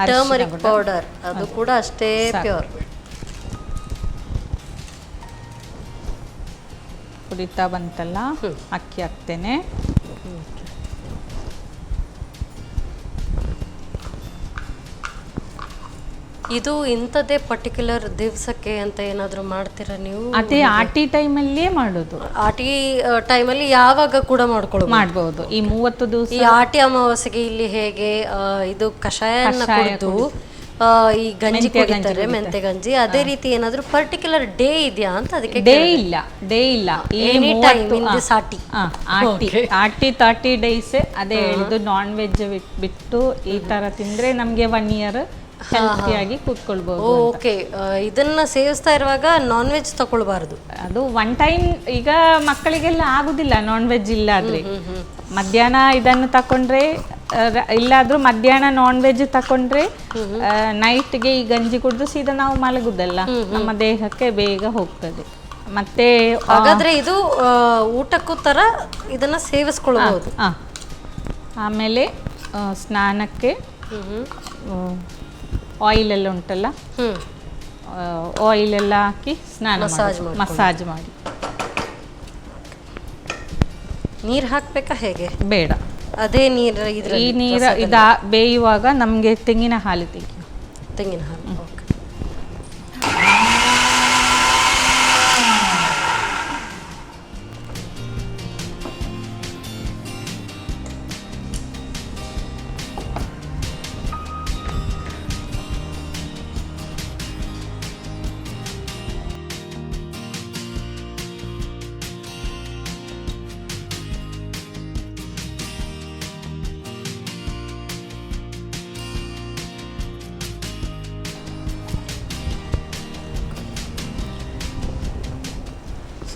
ಟರ್ಮರಿಕ್ ಪೌಡರ್, ಅದು ಕೂಡ ಅಷ್ಟೇ ಪ್ಯೂರ್. ಕುದಿತಾ ಬಂತಲ್ಲ, ಅಕ್ಕಿ ಹಾಕ್ತೇನೆ. ಇದು ಇಂಥದ್ದೇ ಪರ್ಟಿಕ್ಯುಲರ್ ದಿವಸಕ್ಕೆ ಅಂತ ಏನಾದರೂ ಮಾಡ್ತೀರಾ ನೀವು? ಅದೇ ಆಟಿ ಟೈಮಲ್ಲೇ ಮಾಡೋದು. ಆಟಿ ಟೈಮಲ್ಲಿ ಯಾವಾಗ ಕೂಡ ಮಾಡ್ಬೋದು. ಈ 30 ದಿವಸ ಈ ಆಟಿ ಅಮಾವಾಸ್ಯೆಗೆ ಇಲ್ಲಿ ಹೇಗೆ ಇದು ಕಷಾಯನ ಕುಡಿದು ಈ ಗಂಜಿ ಕುಡಿತಾರೆ, ಮೆಂತೆ ಗಂಜಿ, ಅದೇ ರೀತಿ ಏನಾದರೂ ಪರ್ಟಿಕ್ಯುಲರ್ ಡೇ ಇದೆಯಾ ಅಂತ? ಅದಕ್ಕೆ ಡೇ ಇಲ್ಲ. Any time in this Aati. Aati 30 days. ಅದೇ ಹೇಳಿದ್ದು, ನಾನ್ ವೆಜ್ ಬಿಟ್ಟು ಈ ತರ ತಿಂದ್ರೆ ನಮ್ಗೆ 1 year ಹೆಲ್ತಿಯಾಗಿ ಕೂತ್ಕೊಳ್ಬಹುದು. ಓಕೆ, ಇದನ್ನ ಸೇವಿಸ್ತಾ ಇರುವಾಗ ನಾನ್ ವೆಜ್ ತಗೊಳ್ಬಾರ್ದು. ಅದು ಒನ್ ಟೈಮ್. ಈಗ ಮಕ್ಕಳಿಗೆಲ್ಲ ಆಗುದಿಲ್ಲ ನಾನ್ ವೆಜ್ ಇಲ್ಲಾದ್ರೆ. ಮಧ್ಯಾಹ್ನ ಇದನ್ನು ತಕೊಂಡ್ರೆ, ಇಲ್ಲಾದ್ರೂ ಮಧ್ಯಾಹ್ನ ನಾನ್ ವೆಜ್ ತಕೊಂಡ್ರೆ ನೈಟ್ಗೆ ಈ ಗಂಜಿ ಕುಡಿದು ಸೀದಾ ನಾವು ಮಲಗುದಲ್ಲ, ನಮ್ಮ ದೇಹಕ್ಕೆ ಬೇಗ ಹೋಗ್ತದೆ. ಮತ್ತೆ ಹಾಗಾದ್ರೆ ಇದು ಊಟಕ್ಕೂ ತರ ಇದನ್ನ ಸೇವಿಸ್ಕೊಳ್ಬಹುದು. ಆಮೇಲೆ ಸ್ನಾನಕ್ಕೆ ಆಯಿಲ್ ಎಲ್ಲ ಉಂಟಲ್ಲ, ಆಯಿಲ್ ಎಲ್ಲ ಹಾಕಿ ಸ್ನಾನ ಮಸಾಜ್ ಮಾಡಿ. ನೀರು ಹಾಕ್ಬೇಕಾ ಹೇಗೆ? ಬೇಡ, ಅದೇ ನೀರು. ಈ ನೀರು ಬೇಯುವಾಗ ನಮಗೆ ತೆಂಗಿನ ಹಾಲು ತೆಂಗಿನ ಹಾಲು.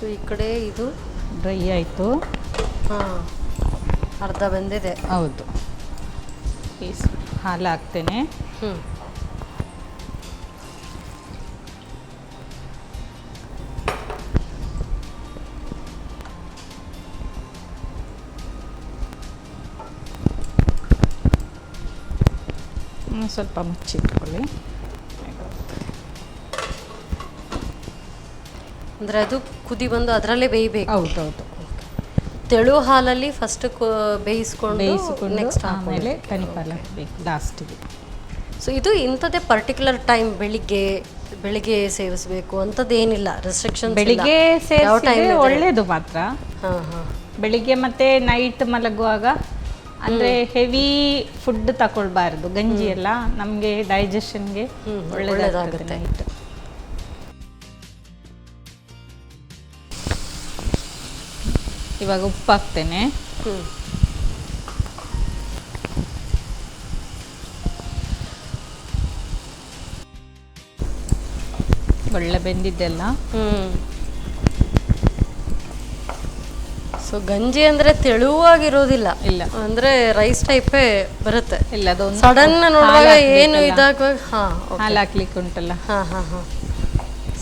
ಸೊ ಈ ಕಡೆ ಇದು ಡ್ರೈ ಆಯಿತು. ಅರ್ಧ ಬೆಂದಿದೆ. ಹೌದು. ಹಾಲು ಹಾಕ್ತೇನೆ. ಸ್ವಲ್ಪ ಮುಚ್ಚಿಟ್ಕೊಳ್ಳಿ. ಅಂದರೆ ಅದು ಕುದಿ ಬಂದು ಅದರಲ್ಲೇ ಬೇಯಬೇಕು. ಹೌದೌದು. ತೆಳು ಹಾಲಲ್ಲಿ ಫಸ್ಟ್ ಬೇಯಿಸ್ಕೊಂಡು ನೆಕ್ಸ್ಟ್ ಆಮೇಲೆ ಕನಿಪಾಲ ಹಾಕಬೇಕು ಲಾಸ್ಟಿಗೆ. ಸೊ ಇದು ಇಂಥದ್ದೇ ಪರ್ಟಿಕ್ಯುಲರ್ ಟೈಮ್ ಬೆಳಿಗ್ಗೆ ಸೇವಿಸಬೇಕು ಅಂತದ್ದು ಏನಿಲ್ಲ, ರೆಸ್ಟ್ರಿಕ್ಷನ್? ಬೆಳಿಗ್ಗೆ ಸೇವಿಸಿದ್ರೆ ಒಳ್ಳೆಯದು ಮಾತ್ರ. ಬೆಳಿಗ್ಗೆ ಮತ್ತೆ ನೈಟ್ ಮಲಗುವಾಗ ಅಂದರೆ ಹೆವಿ ಫುಡ್ ತಗೊಳ್ಬಾರ್ದು. ಗಂಜಿ ಎಲ್ಲ ನಮಗೆ ಡೈಜೆಷನ್ಗೆ ಒಳ್ಳೆಯದಾಗುತ್ತೆ ನೈಟ್. ಇವಾಗ ಉಪ್ಪು ಹಾಕ್ತೇನೆ. ಒಳ್ಳೆ ಬೆಂದಿದ್ದೆಲ್ಲ. ಸೊ ಗಂಜಿ ಅಂದ್ರೆ ತೆಳುವಾಗಿರೋದಿಲ್ಲ, ಇಲ್ಲ ಅಂದ್ರೆ ರೈಸ್ ಟೈಪೇ ಬರುತ್ತೆ. ಇಲ್ಲ, ಅದೊಂದು ಸಡನ್ ನೋಡುವಾಗ ಏನು ಇದಾಗ ಹಾಲು ಹಾಕ್ಲಿಕ್ಕೆ ಉಂಟಲ್ಲ.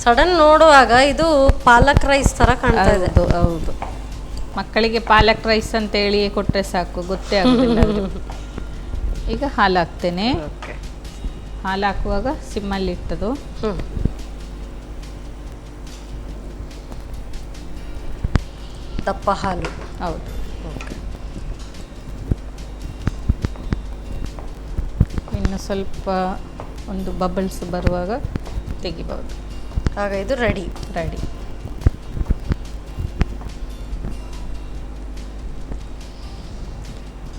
ಸಡನ್ ನೋಡುವಾಗ ಇದು ಪಾಲಕ್ ರೈಸ್ ತರ ಕಾಣ್ತಾ ಇದೆ. ಹೌದು, ಮಕ್ಕಳಿಗೆ ಪಾಲಕ್ ರೈಸ್ ಅಂತ ಹೇಳಿ ಕೊಟ್ಟರೆ ಸಾಕು, ಗೊತ್ತೇ ಆಗೋದಿಲ್ಲ ಅವ್ರಿಗೆ. ಈಗ ಹಾಲು ಹಾಕ್ತೇನೆ. ಹಾಲು ಹಾಕುವಾಗ ಸಿಮ್ಮಲ್ಲಿ ಇಟ್ಟದು. ದಪ್ಪ ಹಾಲು. ಹೌದು. ಇನ್ನು ಸ್ವಲ್ಪ ಒಂದು ಬಬಲ್ಸ್ ಬರುವಾಗ ತೆಗಿಬಹುದು. ಆಗ ಇದು ರೆಡಿ.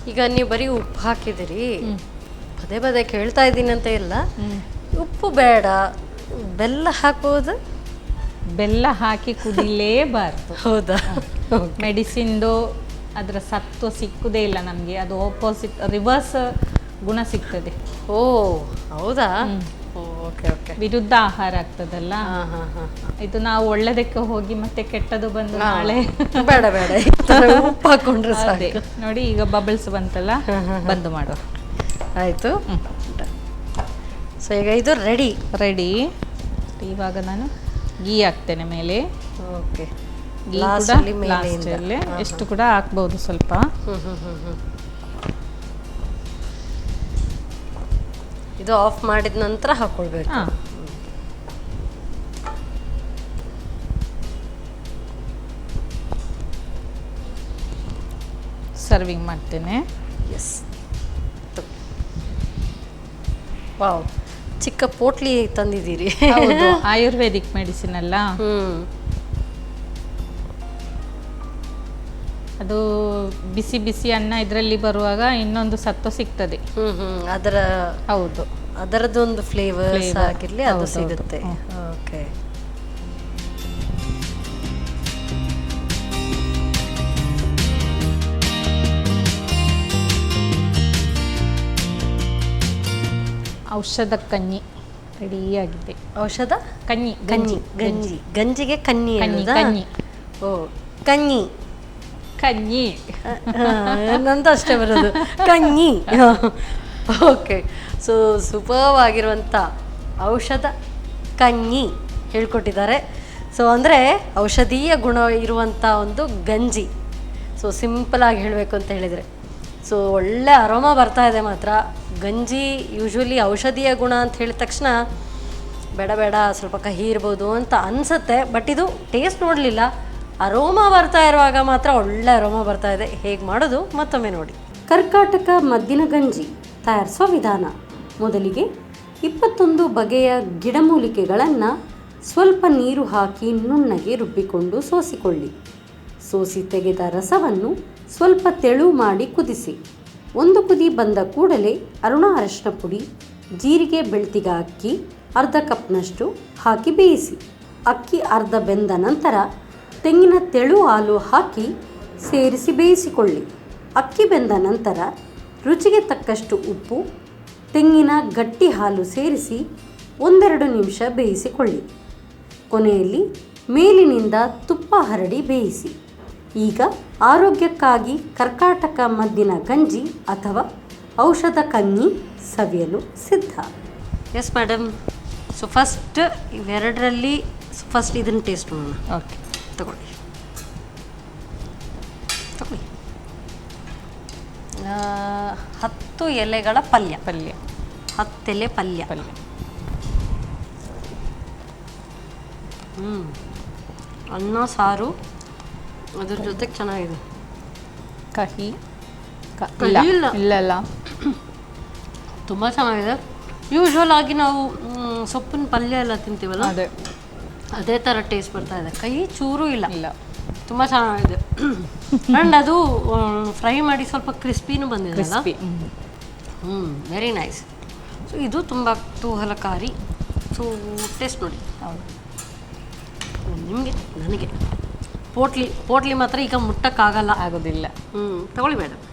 ಈಗ ನೀವು ಬರೀ ಉಪ್ಪು ಹಾಕಿದಿರಿ, ಪದೇ ಕೇಳ್ತಾ ಇದ್ದೀನಿ ಅಂತ ಇಲ್ಲ. ಉಪ್ಪು ಬೇಡ, ಬೆಲ್ಲ ಹಾಕಬಹುದು. ಬೆಲ್ಲ ಹಾಕಿ ಕುಡಿಲೇಬಾರ್ದು. ಹೌದಾ? ಮೆಡಿಸಿನ್ದು ಅದರ ಸತ್ವ ಸಿಕ್ಕುದೇ ಇಲ್ಲ ನಮಗೆ, ಅದು ಆಪೋಸಿಟ್ ರಿವರ್ಸ್ ಗುಣ ಸಿಗ್ತದೆ. ಓ ಹೌದಾ? ವಿರುದ್ಧ ಆಹಾರ ಆಗ್ತದಲ್ಲ. ಇದು ನಾವು ಒಳ್ಳೆದಕ್ಕೆ ಹೋಗಿ ಮತ್ತೆ ಕೆಟ್ಟದು ಬಂದು ನಾಳೆ ಬೇಡ ಉಪ್ಪು ಹಾಕೊಂಡ್ರೆ ಸಾಕು. ನೋಡಿ ಈಗ ಬಬಲ್ಸ್ ಬಂತಲ್ಲ, ಬಂದು ಮಾಡೋ. ಆಯ್ತು. ಸೊ ಈಗ ಇದು ರೆಡಿ. ಇವಾಗ ನಾನು ಗೀ ಹಾಕ್ತೇನೆ ಮೇಲೆ. ಓಕೆ. ಗೀ ಕೂಡ ಲಾಸ್ಟಲ್ಲಿ ಎಷ್ಟು ಕೂಡ ಹಾಕ್ಬಹುದು ಸ್ವಲ್ಪ. ಇದು ಆಫ್ ಮಾಡಿದ ನಂತರ ಹಾಕೊಳ್ಬೇಕು. ಸರ್ವಿಂಗ್ ಮಾಡ್ತೇನೆ. ಎಸ್. ವಾವ್, ಚಿಕ್ಕ ಪೋಟ್ಲಿ ತಂದಿದ್ದೀರಿ. ಆಯುರ್ವೇದಿಕ್ ಮೆಡಿಸಿನ್ ಅಲ್ಲ. ಅದು ಬಿಸಿ ಬಿಸಿ ಅನ್ನ ಇದರಲ್ಲಿ ಬರುವಾಗ ಇನ್ನೊಂದು ಸತ್ವ ಸಿಗ್ತದೆ. ಹೌದು, ಅದರದೊಂದು ಫ್ಲೇವರ್ಸ್ ಆಗಿರ್ಲಿ, ಅದು ಸಿಗುತ್ತೆ. ಓಕೆ. ಔಷಧ ಕഞ്ഞಿ ರೆಡಿಯಾಗಿದೆ. ಔಷಧ ಕഞ്ഞಿ. ಗಂಜಿಗೆ ಕನ್ನಿ. ಓ, ಕನ್ನಿ ನಂದು ಅಷ್ಟೇ ಬರೋದು, ಕನ್ನಿ. ಓಕೆ. ಸೊ ಸೂಪರ್ವ್ ಆಗಿರುವಂಥ ಔಷಧ ಕನ್ನಿ ಹೇಳ್ಕೊಟ್ಟಿದ್ದಾರೆ. ಸೊ ಅಂದರೆ ಔಷಧೀಯ ಗುಣ ಇರುವಂಥ ಒಂದು ಗಂಜಿ. ಸೊ ಸಿಂಪಲಾಗಿ ಹೇಳಬೇಕು ಅಂತ ಹೇಳಿದರೆ, ಸೊ ಒಳ್ಳೆ ಅರೋಮಾ ಬರ್ತಾ ಇದೆ ಮಾತ್ರ. ಗಂಜಿ ಯೂಶ್ವಲಿ ಔಷಧೀಯ ಗುಣ ಅಂತ ಹೇಳಿದ ತಕ್ಷಣ ಬೇಡ ಸ್ವಲ್ಪ ಕಹಿ ಇರ್ಬೋದು ಅಂತ ಅನಿಸುತ್ತೆ. ಬಟ್ ಇದು ಟೇಸ್ಟ್ ನೋಡಲಿಲ್ಲ, ಅರೋಮಾ ಬರ್ತಾ ಇರುವಾಗ ಮಾತ್ರ ಒಳ್ಳೆ ಅರೋಮಾ ಬರ್ತಾ ಇದೆ. ಹೇಗೆ ಮಾಡೋದು ಮತ್ತೊಮ್ಮೆ ನೋಡಿ. ಕರ್ಕಾಟಕ ಮದ್ದಿನ ಗಂಜಿ ತಯಾರಿಸೋ ವಿಧಾನ. ಮೊದಲಿಗೆ 21 ಬಗೆಯ ಗಿಡಮೂಲಿಕೆಗಳನ್ನು ಸ್ವಲ್ಪ ನೀರು ಹಾಕಿ ನುಣ್ಣಗೆ ರುಬ್ಬಿಕೊಂಡು ಸೋಸಿಕೊಳ್ಳಿ. ಸೋಸಿ ತೆಗೆದ ರಸವನ್ನು ಸ್ವಲ್ಪ ತೆಳು ಮಾಡಿ ಕುದಿಸಿ. ಒಂದು ಕುದಿ ಬಂದ ಕೂಡಲೇ ಅರಿಶಿನ ಪುಡಿ, ಜೀರಿಗೆ, ಬೆಳ್ತಿಗ ಅಕ್ಕಿ ಅರ್ಧ ಕಪ್ನಷ್ಟು ಹಾಕಿ ಬೇಯಿಸಿ. ಅಕ್ಕಿ ಅರ್ಧ ಬೆಂದ ನಂತರ ತೆಂಗಿನ ತೆಳು ಹಾಲು ಹಾಕಿ ಸೇರಿಸಿ ಬೇಯಿಸಿಕೊಳ್ಳಿ. ಅಕ್ಕಿ ಬೆಂದ ನಂತರ ರುಚಿಗೆ ತಕ್ಕಷ್ಟು ಉಪ್ಪು, ತೆಂಗಿನ ಗಟ್ಟಿ ಹಾಲು ಸೇರಿಸಿ 1-2 ನಿಮಿಷ ಬೇಯಿಸಿಕೊಳ್ಳಿ. ಕೊನೆಯಲ್ಲಿ ಮೇಲಿನಿಂದ ತುಪ್ಪ ಹರಡಿ ಬೇಯಿಸಿ. ಈಗ ಆರೋಗ್ಯಕ್ಕಾಗಿ ಕರ್ಕಾಟಕ ಮದ್ದಿನ ಗಂಜಿ ಅಥವಾ ಔಷಧ ಕನ್ನಿ ಸವಿಯಲು ಸಿದ್ಧ. Yes madam. ಸೊ ಫಸ್ಟ್ ಇವೆರಡರಲ್ಲಿ ಫಸ್ಟ್ ಇದನ್ನು ಟೇಸ್ಟ್ ಮಾಡೋಣ. ಓಕೆ, ತಗೊಳ್ಳಿ. 10 ಎಲೆಗಳ ಪಲ್ಯ. 10 ಎಲೆ ಪಲ್ಯ. ಅನ್ನ ಸಾರು ಅದ್ರ ಜೊತೆಗೆ ಚೆನ್ನಾಗಿದೆ. ಕಹಿ ಇಲ್ಲ, ತುಂಬ ಚೆನ್ನಾಗಿದೆ. ಯೂಶ್ವಲ್ ಆಗಿ ನಾವು ಸೊಪ್ಪಿನ ಪಲ್ಯ ಎಲ್ಲ ತಿಂತೀವಲ್ಲ, ಅದೇ ಥರ ಟೇಸ್ಟ್ ಬರ್ತಾ ಇದೆ. ಕಹಿ ಚೂರು ಇಲ್ಲ. ತುಂಬ ಚೆನ್ನಾಗಿದೆ. ಆ್ಯಂಡ್ ಅದು ಫ್ರೈ ಮಾಡಿ ಸ್ವಲ್ಪ ಕ್ರಿಸ್ಪಿನೂ ಬಂದಿದೆ. ಕ್ರಿಸ್ಪಿ. Very nice. ಸೊ ಇದು ತುಂಬ ಕುತೂಹಲಕಾರಿ. ಸೊ ಟೇಸ್ಟ್ ನೋಡಿ. ಹೌದು. ನಿಮಗೆ ನನಗೆ ಪೋಟ್ಲಿ ಮಾತ್ರ ಈಗ ಮುಟ್ಟಕ್ಕಾಗಲ್ಲ. ಆಗೋದಿಲ್ಲ. ತಗೊಳ್ಳಿ ಮೇಡಮ್.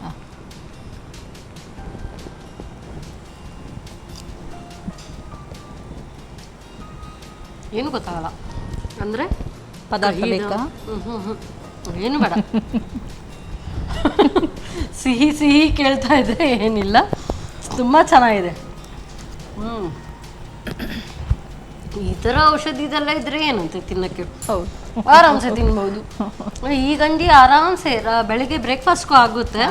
ಏನು ಗೊತ್ತಾಗಲ್ಲ ಅಂದರೆ ಪದಾರ್ಥ ಬೇಕಾ? ಏನು ಬೇಡ. ಸಿಹಿ ಕೇಳ್ತಾ ಇದ್ರೆ ಏನಿಲ್ಲ, ತುಂಬ ಚೆನ್ನಾಗಿದೆ. ಈ ಥರ ಔಷಧಿದೆಲ್ಲ ಇದ್ರೆ ಏನಂತೆ ತಿನ್ನಕ್ಕೆ, ಹೌದು, ಆರಾಮ್ಸೆ ತಿನ್ಬೋದು. ಈ ಗಂಜಿ ಆರಾಮ್ಸೆ ಬೆಳಿಗ್ಗೆ ಬ್ರೇಕ್ಫಾಸ್ಟ್ಗೂ ಆಗುತ್ತೆ,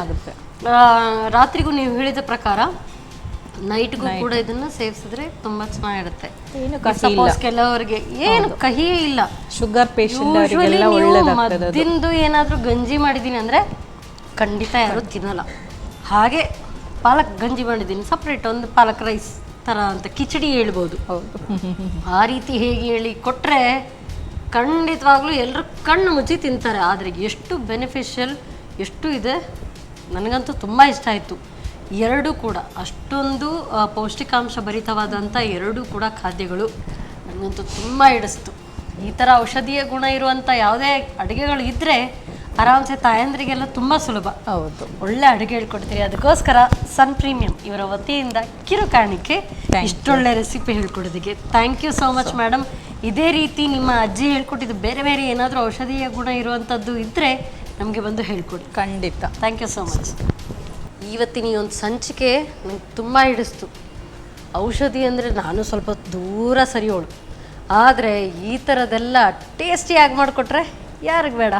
ರಾತ್ರಿಗೂ ನೀವು ಹೇಳಿದ ಪ್ರಕಾರ ನೈಟ್ಗೂ ಕೂಡ ಇದನ್ನ ಸೇವಿಸಿದ್ರೆ ತುಂಬಾ ಚೆನ್ನಾಗಿರುತ್ತೆ. ಸಪೋಸ್ ಕೆಲವರಿಗೆ ಏನು ಕಹಿಯೇ ಇಲ್ಲ, ಶುಗರ್ ಪೇಷಂಟ್ ಮದ್ದಿಂದು ಏನಾದ್ರೂ ಗಂಜಿ ಮಾಡಿದೀನಿ ಅಂದ್ರೆ ಖಂಡಿತ ಯಾರು ತಿನ್ನಲ್ಲ. ಹಾಗೆ ಪಾಲಕ್ ಗಂಜಿ ಮಾಡಿದ್ದೀನಿ, ಸಪ್ರೇಟ್ ಒಂದು ಪಾಲಕ್ ರೈಸ್ ಥರ ಅಂತ ಕಿಚಡಿ ಹೇಳ್ಬೋದು. ಆ ರೀತಿ ಹೇಗೆ ಹೇಳಿ ಕೊಟ್ಟರೆ ಖಂಡಿತವಾಗ್ಲೂ ಎಲ್ಲರೂ ಕಣ್ಣು ಮುಚ್ಚಿ ತಿಂತಾರೆ. ಆದರೆ ಎಷ್ಟು ಬೆನಿಫಿಷಿಯಲ್, ಎಷ್ಟು ಇದೆ, ನನಗಂತೂ ತುಂಬ ಇಷ್ಟ ಆಯಿತು. ಎರಡೂ ಕೂಡ ಅಷ್ಟೊಂದು ಪೌಷ್ಟಿಕಾಂಶ ಭರಿತವಾದಂಥ ಎರಡೂ ಕೂಡ ಖಾದ್ಯಗಳು ನನಗಂತೂ ತುಂಬ ಹಿಡಿಸ್ತು. ಈ ಥರ ಔಷಧೀಯ ಗುಣ ಇರುವಂಥ ಯಾವುದೇ ಅಡುಗೆಗಳು ಇದ್ದರೆ ಆರಾಮ್ಸೆ ತಾಯಂದ್ರಿಗೆಲ್ಲ ತುಂಬ ಸುಲಭ. ಹೌದು, ಒಳ್ಳೆ ಅಡುಗೆ ಹೇಳ್ಕೊಡ್ತೀರಿ. ಅದಕ್ಕೋಸ್ಕರ ಸನ್ ಪ್ರೀಮಿಯಂ ಇವರ ವತಿಯಿಂದ ಕಿರು ಕಾಣಿಕೆ ಇಷ್ಟೊಳ್ಳೆ ರೆಸಿಪಿ ಹೇಳ್ಕೊಡೋದಕ್ಕೆ thank you so much madam. ಇದೇ ರೀತಿ ನಿಮ್ಮ ಅಜ್ಜಿ ಹೇಳ್ಕೊಟ್ಟಿದ್ದು ಬೇರೆ ಬೇರೆ ಏನಾದರೂ ಔಷಧೀಯ ಗುಣ ಇರುವಂಥದ್ದು ಇದ್ದರೆ ನಮಗೆ ಬಂದು ಹೇಳ್ಕೊಡಿ. ಖಂಡಿತ. Thank you so much. ಇವತ್ತಿನ ಈ ಒಂದು ಸಂಚಿಕೆ ನಂಗೆ ತುಂಬ ಹಿಡಿಸ್ತು. ಔಷಧಿ ಅಂದರೆ ನಾನು ಸ್ವಲ್ಪ ದೂರ ಸರಿಯೋಳು, ಆದರೆ ಈ ಥರದ್ದೆಲ್ಲ ಟೇಸ್ಟಿಯಾಗಿ ಮಾಡಿಕೊಟ್ರೆ ಯಾರಿಗೆ ಬೇಡ.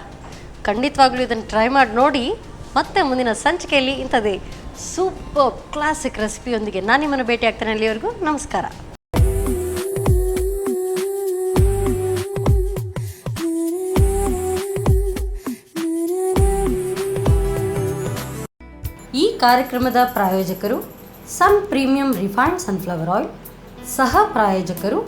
ಖಂಡಿತವಾಗ್ಲೂ ಇದನ್ನು ಟ್ರೈ ಮಾಡಿ ನೋಡಿ. ಮತ್ತೆ ಮುಂದಿನ ಸಂಚಿಕೆಯಲ್ಲಿ ಇಂಥದ್ದೇ ಸೂಪರ್ ಕ್ಲಾಸಿಕ್ ರೆಸಿಪಿಯೊಂದಿಗೆ ನಾನು ನಿಮ್ಮನ್ನು ಭೇಟಿ ಆಗ್ತೇನೆ. ಅಲ್ಲಿವರೆಗೂ ನಮಸ್ಕಾರ. ಈ ಕಾರ್ಯಕ್ರಮದ ಪ್ರಾಯೋಜಕರು Sun premium refined sunflower oil, ಸಹ ಪ್ರಾಯೋಜಕರು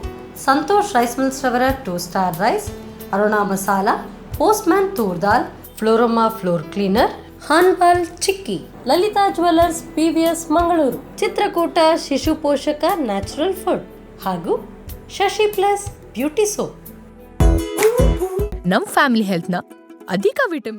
ಸಂತೋಷ್ ರೈಸ್ ಮಿಲ್ಸ್ ರವರ 2 star rice, Aruna masala, Postman toor dal, Florama floor cleaner, ಹಾನ್ಪಾಲ್ ಚಿಕ್ಕಿ, ಲಲಿತಾ ಜ್ಯುವೆಲ್ಲರ್ಸ್ PVS ಮಂಗಳೂರು, ಚಿತ್ರಕೂಟ ಶಿಶು ಪೋಷಕ ನ್ಯಾಚುರಲ್ ಫುಡ್ ಹಾಗೂ ಶಶಿ ಪ್ಲಸ್ ಬ್ಯೂಟಿ ಸೋಪ್. ನಮ್ಮ ಫ್ಯಾಮಿಲಿ ಹೆಲ್ತ್ನ ಅಧಿಕ ವಿಟಮಿನ್